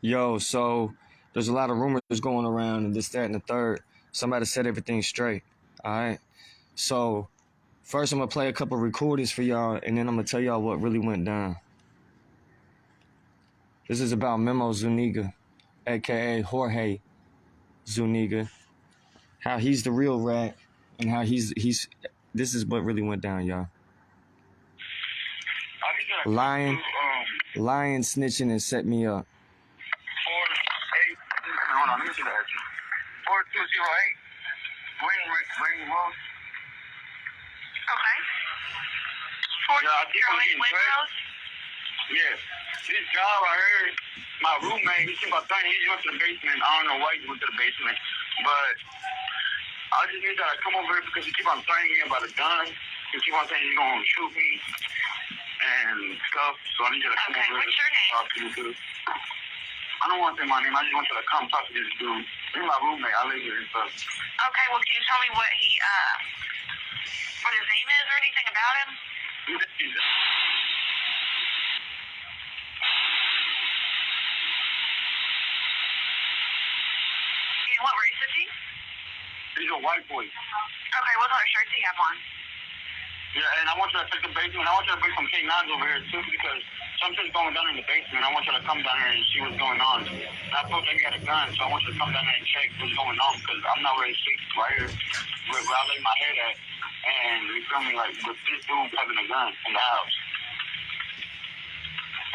Yo, so there's a lot of rumors going around and this, that, and the third. Somebody set everything straight. All right. So first, I'm gonna play a couple recordings for y'all, and then I'm gonna tell y'all what really went down. This is about Memo Zuniga, aka Jorge Zuniga. How he's the real rat, and how he's. This is what really went down, y'all. Lying, snitching, and set me up. 48. Hold on, let me see that. 4208. Ring Rose. Okay. 4208 Windrose? Yeah. This job, I heard my roommate, he keep on saying he went to the basement. I don't know why he went to the basement. But I just need that I come over here because he keep on saying me about a gun. He keep on saying he's going to shoot me and stuff. So I need you to come over here. What's your name? Talk to you, dude. I don't want to say my name. I just want you to come talk to this dude. He's my roommate. I live here and stuff. Okay, well, can you tell me what his name is or anything about him? And what race is he? He's a white boy. Okay, what color shirt does he have on? Yeah, and I want you to take the basement. I want you to bring some K9s over here, too, because something's going down in the basement. I want you to come down here and see what's going on. And I thought that you had a gun, so I want you to come down here and check what's going on, because I'm not ready to sleep right here where I lay my head at. And you feel me, like, with this dude having a gun in the house.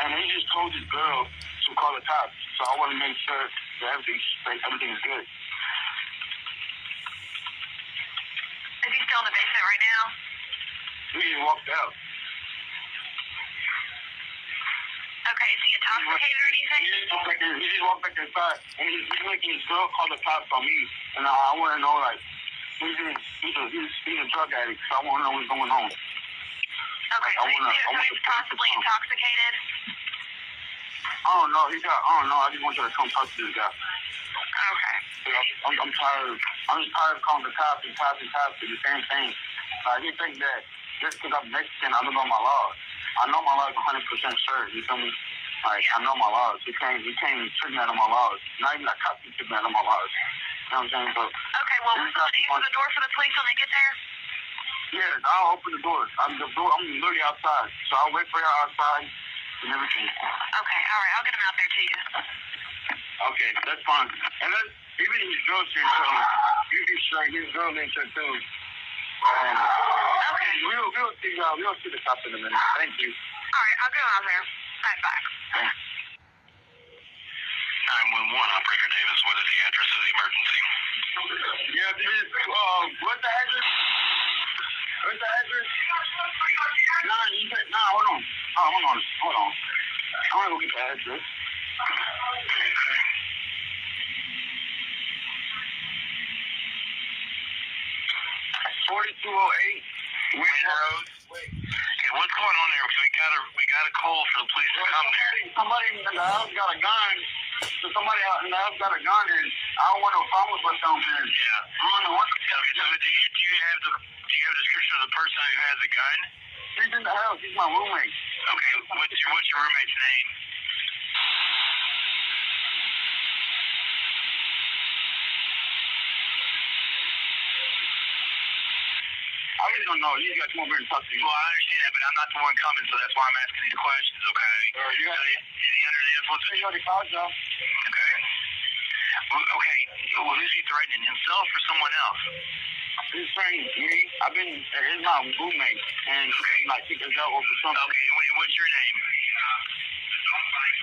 And he just told this girl to call the cops, so I want to make sure that everything's good. Is he still in the basement right now? He just walked out. Okay, is he intoxicated or anything? He just walked back inside, and he's making his girl call the cops on me. And I want to know, like, he's a drug addict, so I want to know what's going on. Okay, so he's possibly intoxicated? I don't know. I just want you to come talk to this guy. Okay. I'm tired. I'm just tired of calling the cops and cops to the same thing. He thinks that just because I'm Mexican, I don't know my laws. I know my laws 100% sure. You feel me? Like, I know my laws. You can't trick me out of my laws. Not even a cop can trick me out of my laws. You know what I'm saying? So, okay, well, will someone answer the door for the police when they get there? Yeah, I'll open the door. I'm literally outside. So I'll wait for you outside and everything. Okay, all right. I'll get him out there to you. Okay, that's fine. And then, even his girl's here, so you be straight. His girl in here, too. Okay. We'll see the cops in a minute. Thank you. All right, I'll go out there. Right back. 911 operator Davis, what is the address of the emergency? Yeah, this is, what's the address? What's the address? Hold on. Hold on. I want to go get the address. 4208 Windrose. Okay, what's going on there? Because we got a call for the police to come there. Somebody in the house got a gun. So somebody out in the house got a gun, and I don't want no problems with them. Yeah. I don't know what the fuck. Okay, so do you have a description of the person who has a gun? He's in the house. He's my roommate. Okay, what's your roommate's name? I really don't know. You got to come over here and talk to me. Well, I understand that, but I'm not the one coming, so that's why I'm asking these questions, okay? Is he under the influence of... You already called, Joe. Okay. Okay, well, who's he threatening, himself or someone else? He's threatening me. He's my roommate, and like, he can go over something. Okay, and what's your name?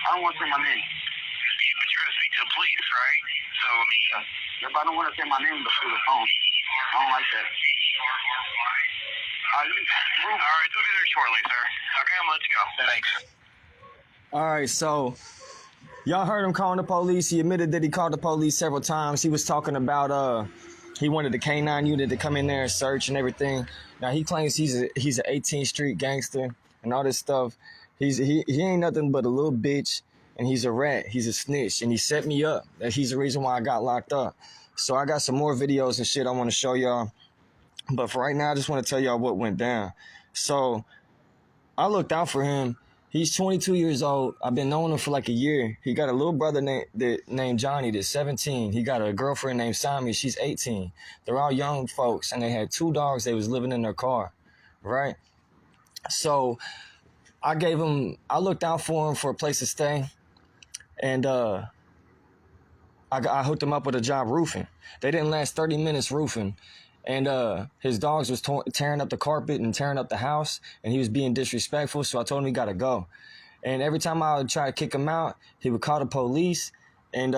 I don't want to say my name. But you're going to speak to the police, right? So, I mean... If I don't want to say my name through the phone. I don't like that. All right, we'll get there shortly, sir. Okay, I'm going to let you go. Thanks. All right, so y'all heard him calling the police. He admitted that he called the police several times. He was talking about he wanted the K9 unit to come in there and search and everything. Now he claims he's an 18th Street gangster and all this stuff. He ain't nothing but a little bitch, and he's a rat. He's a snitch, and he set me up. That he's the reason why I got locked up. So I got some more videos and shit I want to show y'all. But for right now, I just want to tell y'all what went down. So I looked out for him He's 22 years old. I've been knowing him for like a year. He got a little brother named Johnny that's 17. He got a girlfriend named Sammy. She's 18. They're all young folks, and they had 2 dogs. They was living in their car, right? So I looked out for him for a place to stay, and I hooked him up with a job roofing. They didn't last 30 minutes roofing. And his dogs was tearing up the carpet and tearing up the house, and he was being disrespectful, so I told him he got to go. And every time I would try to kick him out, he would call the police, and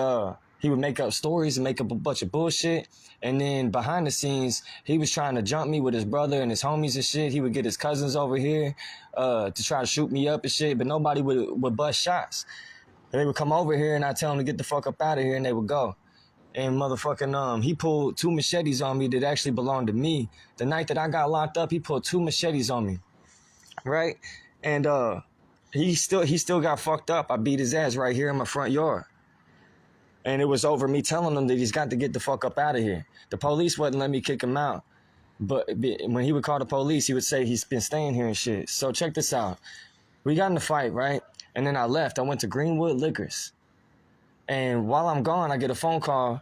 he would make up stories and make up a bunch of bullshit. And then behind the scenes, he was trying to jump me with his brother and his homies and shit. He would get his cousins over here to try to shoot me up and shit, but nobody would bust shots. They would come over here, and I'd tell them to get the fuck up out of here, and they would go. And motherfucking, he pulled 2 machetes on me that actually belonged to me. The night that I got locked up, he pulled 2 machetes on me, right? And he still got fucked up. I beat his ass right here in my front yard. And it was over me telling him that he's got to get the fuck up out of here. The police wouldn't let me kick him out. But when he would call the police, he would say he's been staying here and shit. So check this out. We got in a fight, right? And then I left. I went to Greenwood Liquors. And while I'm gone, I get a phone call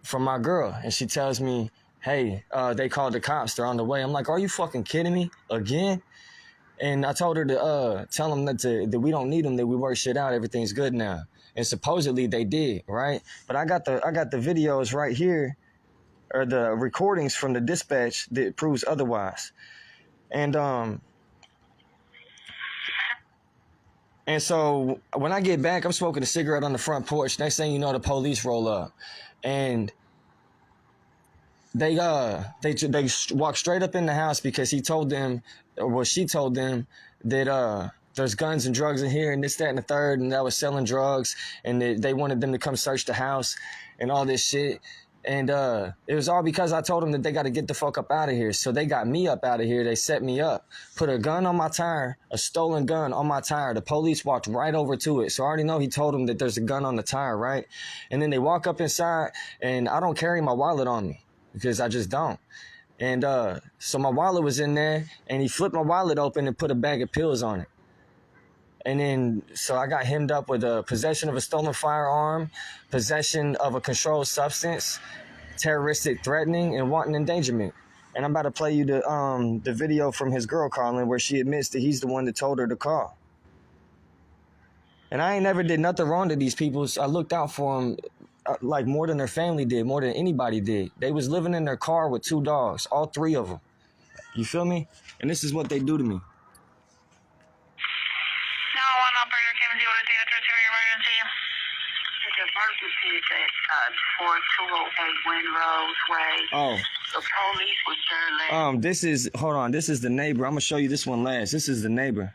from my girl, and she tells me, hey, they called the cops. They're on the way. I'm like, are you fucking kidding me again? And I told her to tell them that we don't need them, that we work shit out. Everything's good now. And supposedly they did, right? But I got the videos right here, or the recordings from the dispatch that proves otherwise. And so when I get back, I'm smoking a cigarette on the front porch. Next thing you know, the police roll up, and they walk straight up in the house because she told them that there's guns and drugs in here and this, that, and the third, and that was selling drugs, and they wanted them to come search the house and all this shit. And it was all because I told them that they got to get the fuck up out of here. So they got me up out of here. They set me up, put a gun on my tire, a stolen gun on my tire. The police walked right over to it. So I already know he told them that there's a gun on the tire, right? And then they walk up inside, and I don't carry my wallet on me because I just don't. And so my wallet was in there, and he flipped my wallet open and put a bag of pills on it. And then, so I got hemmed up with possession of a stolen firearm, possession of a controlled substance, terroristic threatening, and wanton endangerment. And I'm about to play you the video from his girl calling, where she admits that he's the one that told her to call. And I ain't never did nothing wrong to these people. So I looked out for them like more than their family did, more than anybody did. They was living in their car with 2 dogs, all 3 of them. You feel me? And this is what they do to me. Operator, can you what the address of your emergency? The emergency is at 4208 Windrose Way. Oh. The police was there hold on, this is the neighbor. I'm gonna show you this one last. This is the neighbor.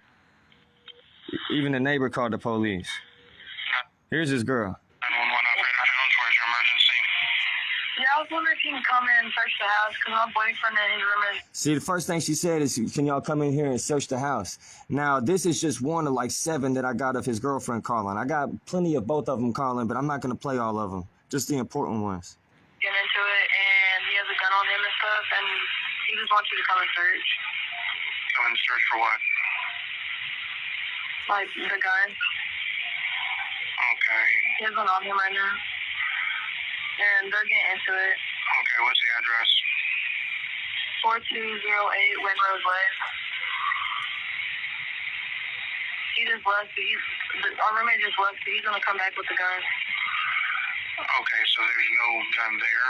Even the neighbor called the police. Here's his girl. 911 operator Jones, where's your emergency? Yeah, I was wondering if you can come in and search the house because my boyfriend and his room is... See, the first thing she said is, can y'all come in here and search the house? Now, this is just one of like 7 that I got of his girlfriend calling. I got plenty of both of them calling, but I'm not going to play all of them. Just the important ones. Get into it, and he has a gun on him and stuff, and he just wants you to come and search. Come and search for what? Like, the gun. Okay. He has one on him right now. And they're getting into it. Okay, what's the address? 4208 Windrose Way. He just left. Our roommate just left. He's going to come back with the gun. Okay, so there's no gun there?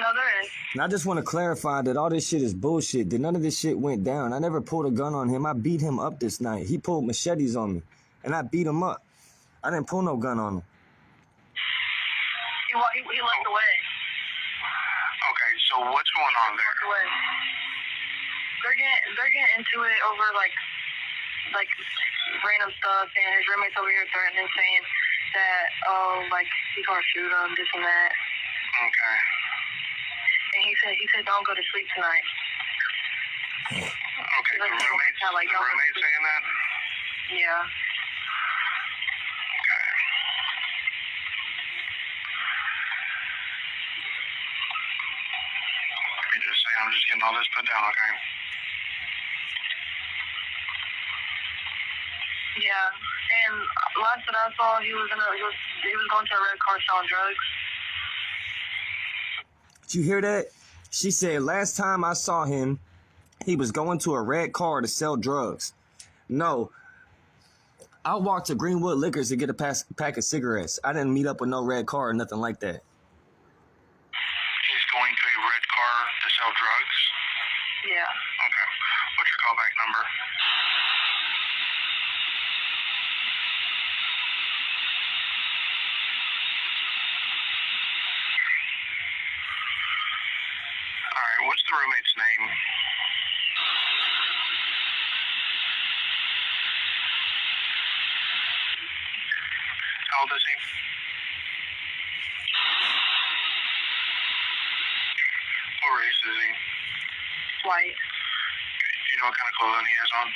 No, there is. And I just want to clarify that all this shit is bullshit, that none of this shit went down. I never pulled a gun on him. I beat him up this night. He pulled machetes on me, and I beat him up. I didn't pull no gun on him. He left away. Okay, so what's going on there? Left away. They're getting into it over like random stuff, and his roommate's over here threatening, saying that he's gonna shoot him, this and that. Okay. And he said don't go to sleep tonight. Okay, the roommate's saying that? Yeah. Okay. Let me just say, I'm just getting all this put down, okay? Yeah, and last that I saw, he was going to a red car selling drugs. Did you hear that? She said last time I saw him, he was going to a red car to sell drugs. No, I walked to Greenwood Liquors to get a pack of cigarettes. I didn't meet up with no red car or nothing like that. He's going to a red car to sell drugs? Yeah. Okay. What's your callback number? All right. What's the roommate's name? How old is he? What race is he? White. Do you know what kind of clothing he has on?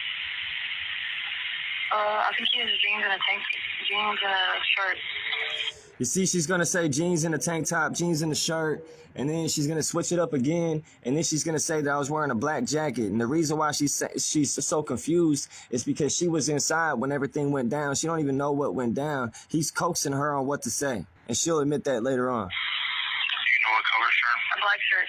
I think he has jeans and a shirt. You see, she's going to say jeans in a tank top, jeans in the shirt, and then she's going to switch it up again, and then she's going to say that I was wearing a black jacket. And the reason why she's so confused is because she was inside when everything went down. She don't even know what went down. He's coaxing her on what to say, and she'll admit that later on. Do you know what color shirt? A black shirt.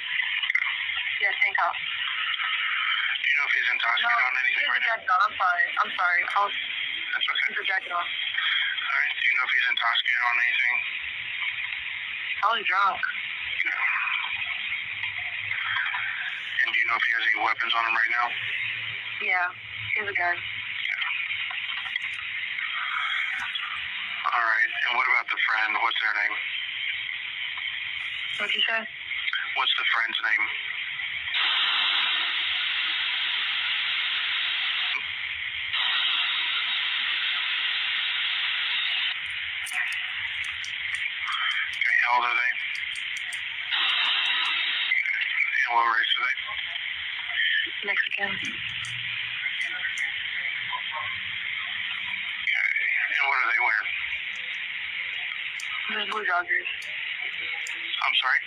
Yeah, tank top. Do you know if he's intoxicated on anything right now? I'm sorry. That's okay. Keep the jacket on. All right. Do you know if he's intoxicated on anything? Probably drunk. And do you know if he has any weapons on him right now? Yeah, he has a gun. All right. And what about the friend? What's their name? What'd you say? What's the friend's name? Okay. How old are they? And what race are they? Mexican. Okay. And what are they wearing? There's blue joggers. I'm sorry?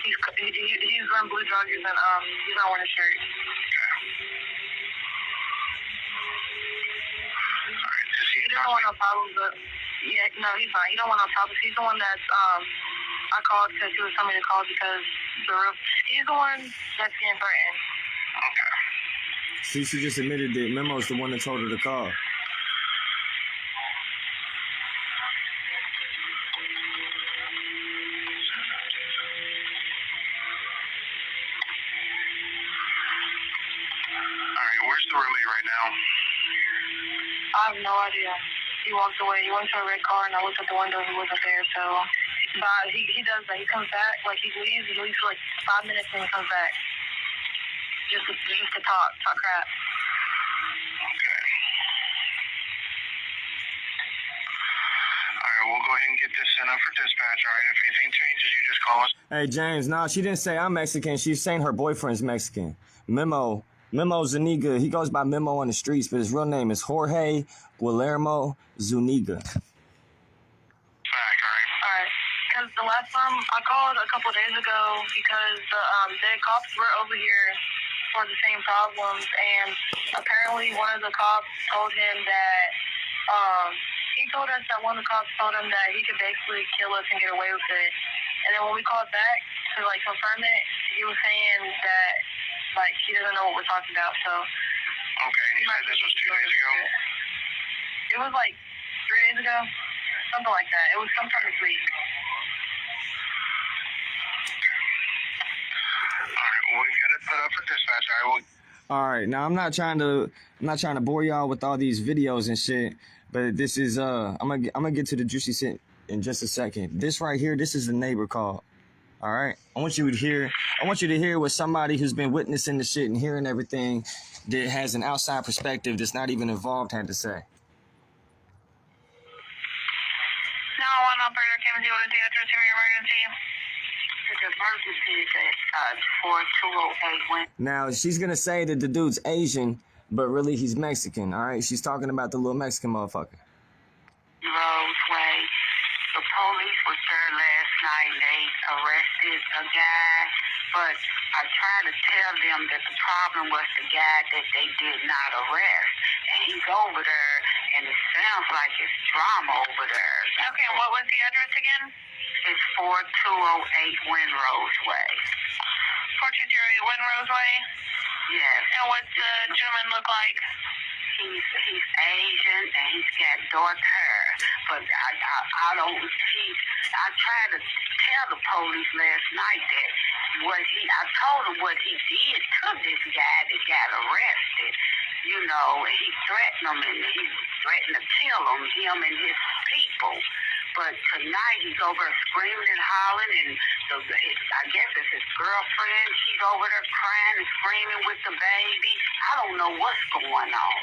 He's wearing blue joggers and he's not wearing a shirt. Okay. All right. Is he He doesn't want no intoxicated? problems, but yeah, no, he's not. He don't want no problems. He's the one that's I called because he was telling me to call because he's the one that's getting threatened. Okay. See, she just admitted that Memo's the one that told her to call. All right. Where's the roommate right now? I have no idea. He walked away. He went to a red car, and I looked at the window. He wasn't there. So, but he does that. He comes back. Like he leaves for like 5 minutes, and he comes back just to talk crap. Okay. All right. We'll go ahead and get this sent up for dispatch. All right. If anything changes, you just call us. Hey, James, no, she didn't say I'm Mexican. She's saying her boyfriend's Mexican. Memo Zuniga. He goes by Memo on the streets, but his real name is Jorge Guillermo Zuniga. Back. All right. All right. Because the last time I called a couple of days ago because the cops were over here for the same problems, and apparently one of the cops told him that he told us that one of the cops told him that he could basically kill us and get away with it. And then when we called back to like confirm it, he was saying that like he doesn't know what we're talking about. So Okay. And you said this was 2 days ago? it was like 3 days ago, something like that. It was sometime this week. All right. Well, we've got it put up for dispatch. All right. Well, All right, now I'm not trying to bore y'all with all these videos and shit, but this is I'm gonna get to the juicy shit in just a second. This right here, this is the neighbor call. All right, I want you to hear what somebody who's been witnessing the shit and hearing everything that has an outside perspective that's not even involved had to say. 911 operator, Kim, do you want to address of your emergency? The emergency is at 4208 Now she's gonna say that the dude's Asian, but really he's Mexican. All right, she's talking about the little Mexican motherfucker. Roseway. The police was there last night. They arrested a guy, but I tried to tell them that the problem was the guy that they did not arrest, and he's over there, and it sounds like it's drama over there. Okay, what was the address again? It's 4208 Windrose Way. 4208 Windrose Way. Yes. And what's the gentleman look like? He's Asian and he's got dark hair, but I don't. I tried to tell the police last night that I told him what he did to this guy that got arrested. You know, he threatened him and he threatened to kill him and his people. But tonight he's over there screaming and hollering, and I guess it's his girlfriend. She's over there crying and screaming with the baby. I don't know what's going on.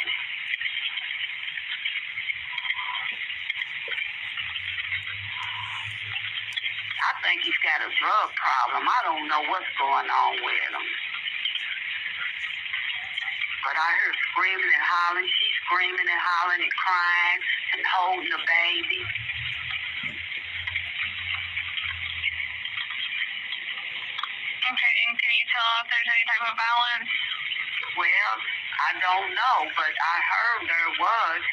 I think he's got a drug problem. I don't know what's going on with him. But I heard screaming and hollering. She's screaming and hollering and crying and holding the baby. Okay, and can you tell if there's any type of violence? Well, I don't know, but I heard there was.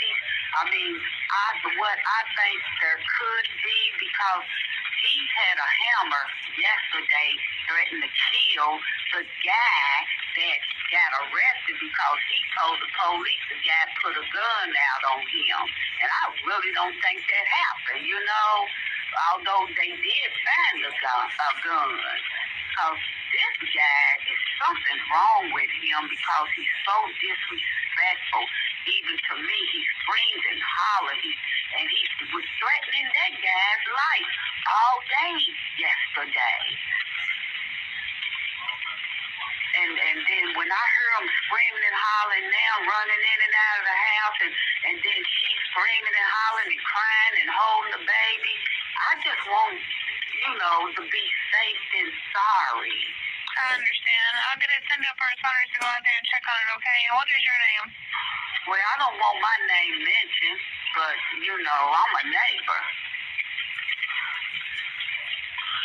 What I think there could be, because he's had a hammer yesterday threatening to kill the guy that got arrested because he told the police the guy put a gun out on him. And I really don't think that happened, you know, although they did find a gun. Because this guy is something wrong with him because he's so disrespectful. Even to me, he screamed and hollered, and he was threatening that guy's life all day yesterday. And then when I hear him screaming and hollering now, running in and out of the house, and then she's screaming and hollering and crying and holding the baby, I just want, to be safe and sorry. I understand. I'm going to send up our responders to go out there and check on it, okay? And what is your name? Well, I don't want my name mentioned, but, I'm a neighbor.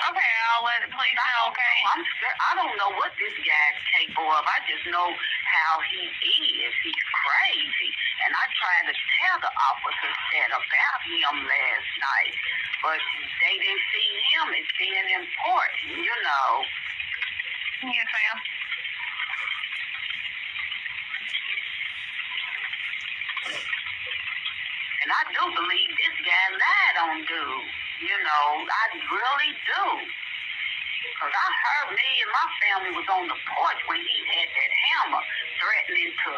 Okay, I'll let the police know, okay? I'm scared. I don't know what this guy's capable of. I just know how he is. He's crazy. And I tried to tell the officers that about him last night, but they didn't see him as being important, Yes, ma'am. And I do believe this guy lied on dude. I really do. Because I heard me and my family was on the porch when he had that hammer threatening to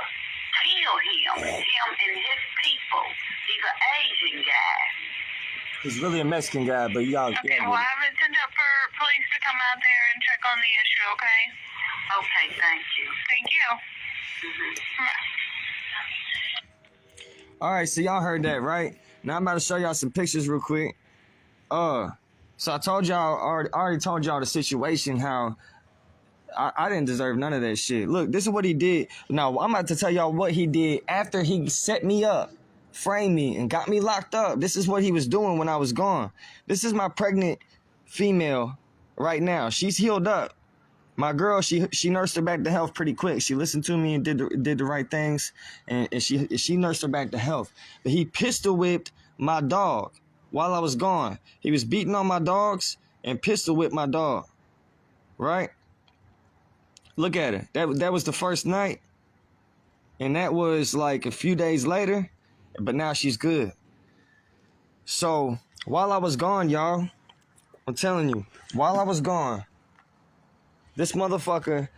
kill him and his people. He's an Asian guy. He's really a Mexican guy, but y'all. Okay, well, I have it sent up for police to come out there and check on the issue, okay? Okay, thank you. Thank you. All right, so y'all heard that, right? Now I'm about to show y'all some pictures real quick. So I told y'all, I already told y'all the situation, how I didn't deserve none of that shit. Look, this is what he did. Now, I'm about to tell y'all what he did after he set me up, framed me, and got me locked up. This is what he was doing when I was gone. This is my pregnant female right now. She's healed up. My girl, she nursed her back to health pretty quick. She listened to me and did the right things, and she nursed her back to health. But he pistol whipped my dog while I was gone. He was beating on my dogs and pistol whipped my dog. Right? Look at it. That was the first night, and that was like a few days later. But now she's good. So while I was gone, y'all, I'm telling you, while I was gone, this motherfucker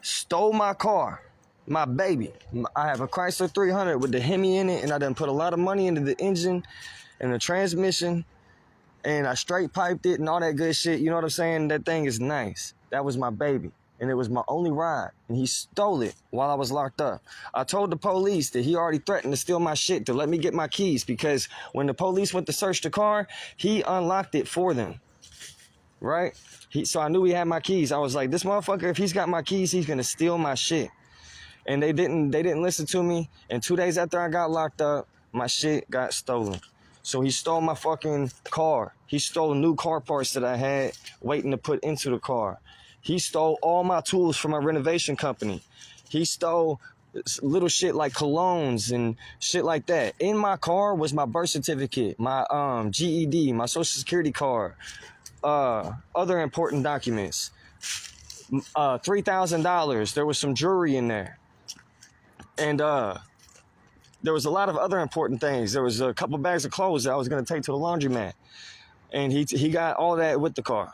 stole my car, my baby. I have a Chrysler 300 with the Hemi in it, and I done put a lot of money into the engine and the transmission, and I straight piped it and all that good shit. You know what I'm saying? That thing is nice. That was my baby, and it was my only ride, and he stole it while I was locked up. I told the police that he already threatened to steal my shit, to let me get my keys, because when the police went to search the car, he unlocked it for them. Right? So I knew he had my keys. I was like, this motherfucker, if he's got my keys, he's gonna steal my shit. And they didn't listen to me. And 2 days after I got locked up, my shit got stolen. So he stole my fucking car. He stole new car parts that I had waiting to put into the car. He stole all my tools from my renovation company. He stole little shit like colognes and shit like that. In my car was my birth certificate, my GED, my social security card, other important documents. $3,000. There was some jewelry in there, and there was a lot of other important things. There was a couple bags of clothes that I was gonna take to the laundromat, and he got all that with the car.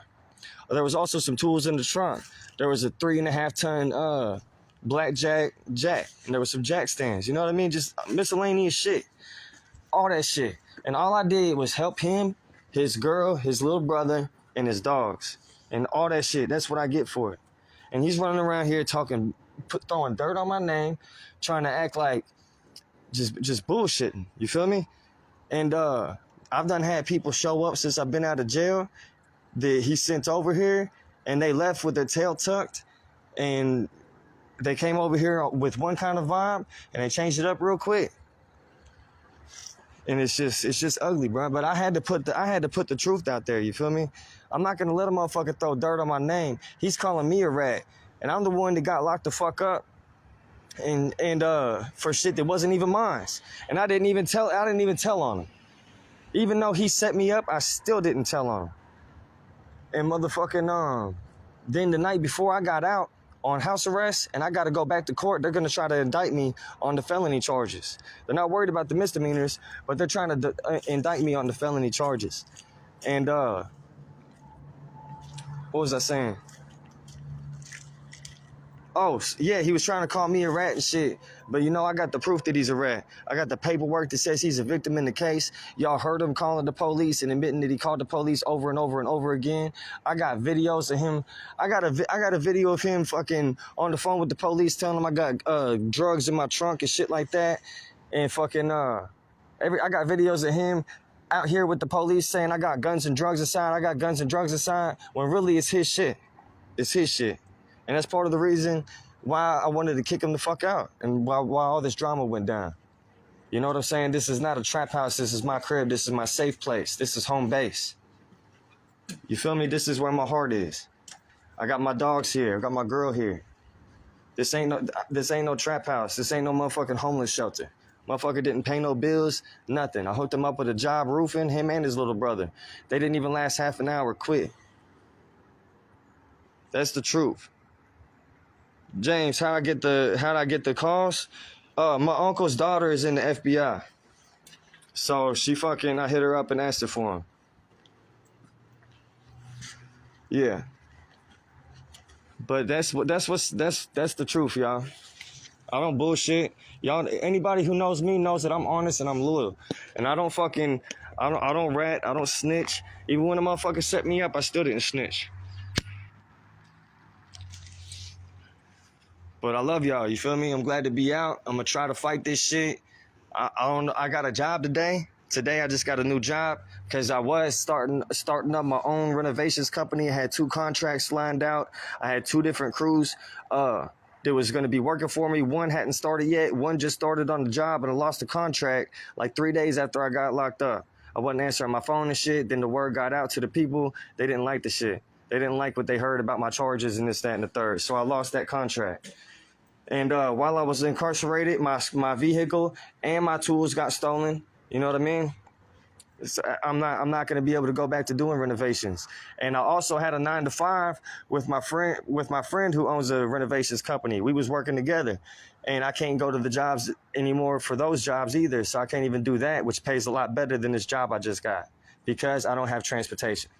There was also some tools in the trunk. There was a 3.5 ton blackjack jack, and there was some jack stands. You know what I mean? Just miscellaneous shit, all that shit. And all I did was help him, his girl, his little brother, and his dogs, and all that shit. That's what I get for it. And he's running around here talking, throwing dirt on my name, trying to act like just bullshitting. You feel me? And I've done had people show up since I've been out of jail that he sent over here, and they left with their tail tucked, and they came over here with one kind of vibe, and they changed it up real quick. And it's just ugly, bro. But I had to put the truth out there. You feel me? I'm not gonna let a motherfucker throw dirt on my name. He's calling me a rat, and I'm the one that got locked the fuck up, and for shit that wasn't even mine. And I didn't even tell on him. Even though he set me up, I still didn't tell on him. And motherfucking then the night before I got out on house arrest and I got to go back to court, they're going to try to indict me on the felony charges. They're not worried about the misdemeanors, but they're trying to indict me on the felony charges. And what was I saying? Oh, yeah, he was trying to call me a rat and shit. But, you know, I got the proof that he's a rat. I got the paperwork that says he's a victim in the case. Y'all heard him calling the police and admitting that he called the police over and over and over again. I got videos of him. I got a video of him fucking on the phone with the police telling them I got drugs in my trunk and shit like that. And fucking, I got videos of him out here with the police saying I got guns and drugs inside. I got guns and drugs inside. When really it's his shit. It's his shit. And that's part of the reason why I wanted to kick him the fuck out and why all this drama went down. You know what I'm saying? This is not a trap house. This is my crib. This is my safe place. This is home base. You feel me? This is where my heart is. I got my dogs here. I got my girl here. This ain't no trap house. This ain't no motherfucking homeless shelter. Motherfucker didn't pay no bills, nothing. I hooked him up with a job roofing, him and his little brother. They didn't even last half an hour, quit. That's the truth. James, how'd I get the calls? My uncle's daughter is in the FBI. So I hit her up and asked her for him. Yeah. But that's the truth, y'all. I don't bullshit. Y'all, anybody who knows me knows that I'm honest and I'm loyal. And I don't rat, I don't snitch. Even when a motherfucker set me up, I still didn't snitch. But I love y'all, you feel me? I'm glad to be out. I'm gonna try to fight this shit. I got a job today. Today I just got a new job because I was starting up my own renovations company. I had 2 contracts lined out. I had 2 different crews that was gonna be working for me. One hadn't started yet. One just started on the job and I lost the contract like 3 days after I got locked up. I wasn't answering my phone and shit. Then the word got out to the people. They didn't like the shit. They didn't like what they heard about my charges and this, that, and the third. So I lost that contract. And while I was incarcerated, my vehicle and my tools got stolen. You know what I mean? I'm not going to be able to go back to doing renovations. And I also had a 9-to-5 with my friend who owns a renovations company. We was working together, and I can't go to the jobs anymore for those jobs either. So I can't even do that, which pays a lot better than this job I just got because I don't have transportation.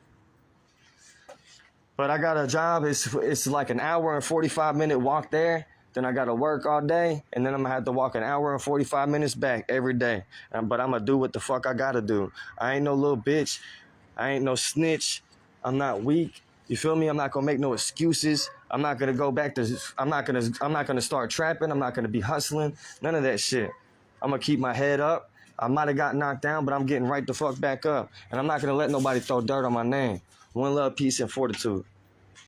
But I got a job. It's like an hour and 45-minute walk there. Then I got to work all day, and then I'm going to have to walk an hour and 45 minutes back every day. But I'm going to do what the fuck I got to do. I ain't no little bitch. I ain't no snitch. I'm not weak. You feel me? I'm not going to make no excuses. I'm not going to go back to, I'm not going to start trapping. I'm not going to be hustling. None of that shit. I'm going to keep my head up. I might have got knocked down, but I'm getting right the fuck back up. And I'm not going to let nobody throw dirt on my name. One love, peace, and fortitude.